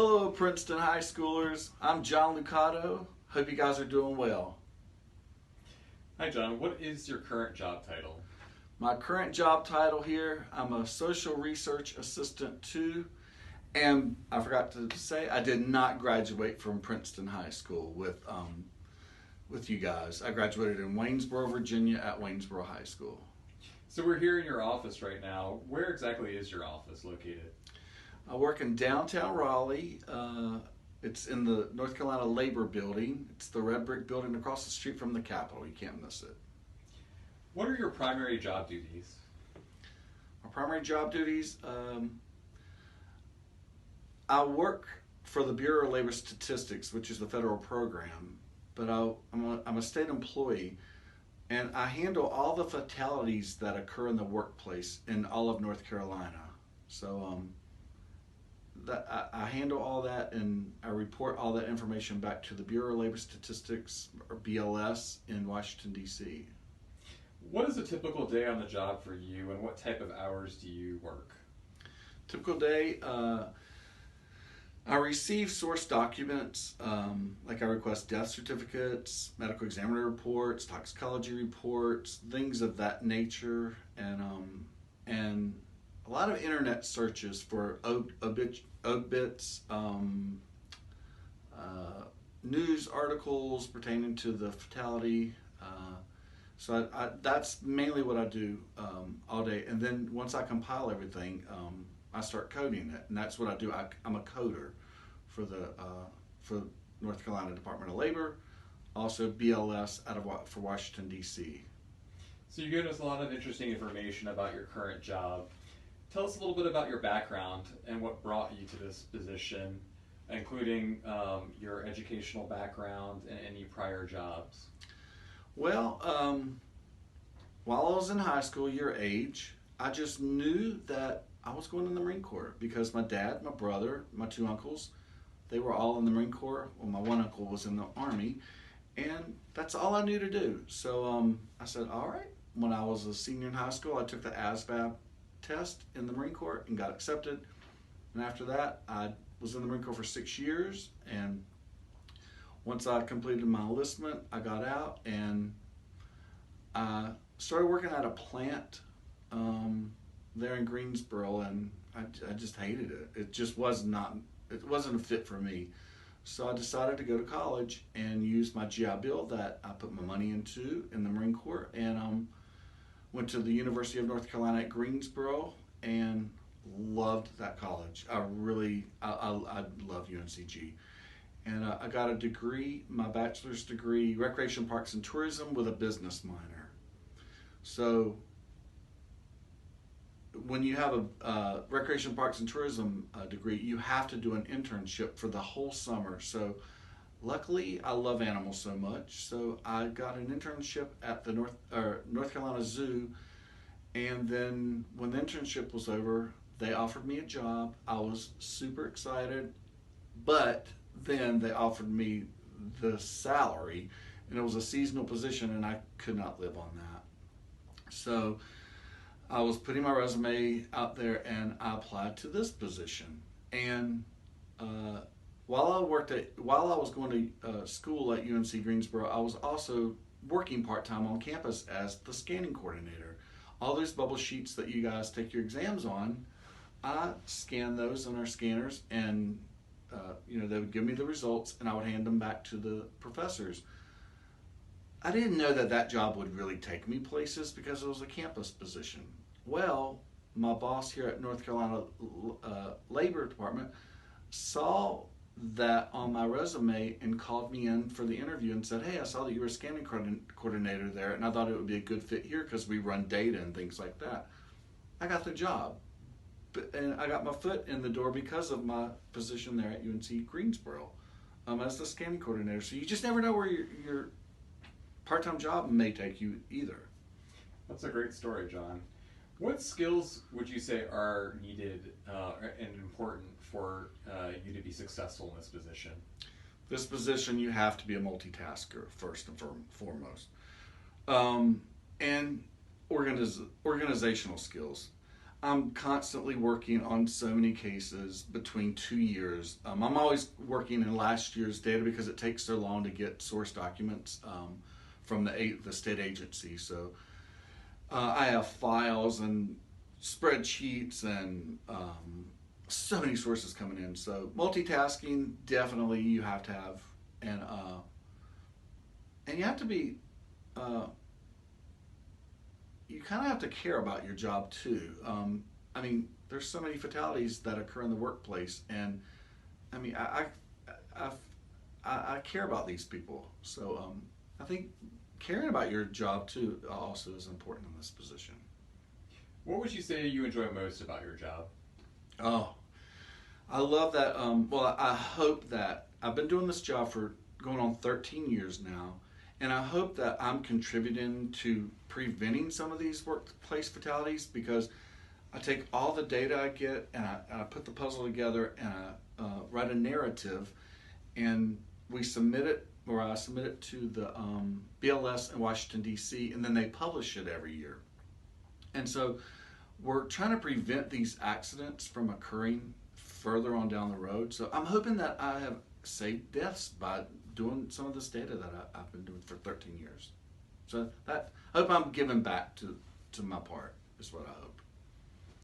Hello, Princeton High Schoolers. I'm John Luckado. Hope you guys are doing well. Hi, John. What is your current job title? My current job title here, I'm a social research assistant too. And I forgot to say, I did not graduate from Princeton High School with you guys. I graduated in Waynesboro, Virginia at Waynesboro High School. So we're here in your office right now. Where exactly is your office located? I work in downtown Raleigh. It's in the North Carolina Labor Building. It's the red brick building across the street from the Capitol. You can't miss it. What are your primary job duties? My primary job duties, I work for the Bureau of Labor Statistics, which is the federal program, but I'm a state employee, and I handle all the fatalities that occur in the workplace in all of North Carolina. So I handle all that, and I report all that information back to the Bureau of Labor Statistics, or BLS, in Washington, D.C. What is a typical day on the job for you, and what type of hours do you work? Typical day, I receive source documents, like I request death certificates, medical examiner reports, toxicology reports, things of that nature, and a lot of internet searches for obits, news articles pertaining to the fatality. So that's mainly what I do all day. And then once I compile everything, I start coding it, and that's what I do. I'm a coder for North Carolina Department of Labor, also BLS for Washington, D.C. So you gave us a lot of interesting information about your current job. Tell us a little bit about your background and what brought you to this position, including your educational background and any prior jobs. Well, while I was in high school, your age, I just knew that I was going in the Marine Corps because my dad, my brother, my two uncles, they were all in the Marine Corps. Well, my one uncle was in the Army, and that's all I knew to do. So I said, all right. When I was a senior in high school, I took the ASVAB test in the Marine Corps and got accepted. And after that, I was in the Marine Corps for 6 years, and once I completed my enlistment, I got out and I started working at a plant there in Greensboro, and I just hated it. It wasn't a fit for me. So I decided to go to college and use my GI Bill that I put my money into in the Marine Corps, and went to the University of North Carolina at Greensboro and loved that college. I love UNCG. And I got a degree, my bachelor's degree, Recreation, Parks, and Tourism with a business minor. So when you have a Recreation, Parks, and Tourism degree, you have to do an internship for the whole summer. So luckily, I love animals so much, so I got an internship at the North Carolina Zoo, and then when the internship was over, they offered me a job. I was super excited, but then they offered me the salary, and it was a seasonal position, and I could not live on that. So I was putting my resume out there, and I applied to this position. And while I was going to school at UNC Greensboro, I was also working part-time on campus as the scanning coordinator. All those bubble sheets that you guys take your exams on, I scanned those on our scanners, and they would give me the results, and I would hand them back to the professors. I didn't know that job would really take me places because it was a campus position. Well, my boss here at North Carolina Labor Department saw that on my resume and called me in for the interview and said, hey, I saw that you were a scanning coordinator there, and I thought it would be a good fit here because we run data and things like that. I got the job, and I got my foot in the door because of my position there at UNC Greensboro as the scanning coordinator. So you just never know where your part-time job may take you either. That's a great story, John. What skills would you say are needed and important for you to be successful in this position? This position, you have to be a multitasker first and foremost. And organizational skills. I'm constantly working on so many cases between 2 years. I'm always working in last year's data because it takes so long to get source documents from the state agency. So I have files and spreadsheets and so many sources coming in. So multitasking, definitely you have to have, and you have to be. Uh, you kind of have to care about your job too. I mean, there's so many fatalities that occur in the workplace, and I mean, I, I care about these people. So I think caring about your job too also is important in this position. What would you say you enjoy most about your job? Oh, I love that. Well, I hope that I've been doing this job for going on 13 years now, and I hope that I'm contributing to preventing some of these workplace fatalities because I take all the data I get and I put the puzzle together and I write a narrative and we submit it, or I submit it to the BLS in Washington, D.C., and then they publish it every year. And so we're trying to prevent these accidents from occurring further on down the road. So I'm hoping that I have saved deaths by doing some of this data that I've been doing for 13 years. So that I hope I'm giving back to my part is what I hope.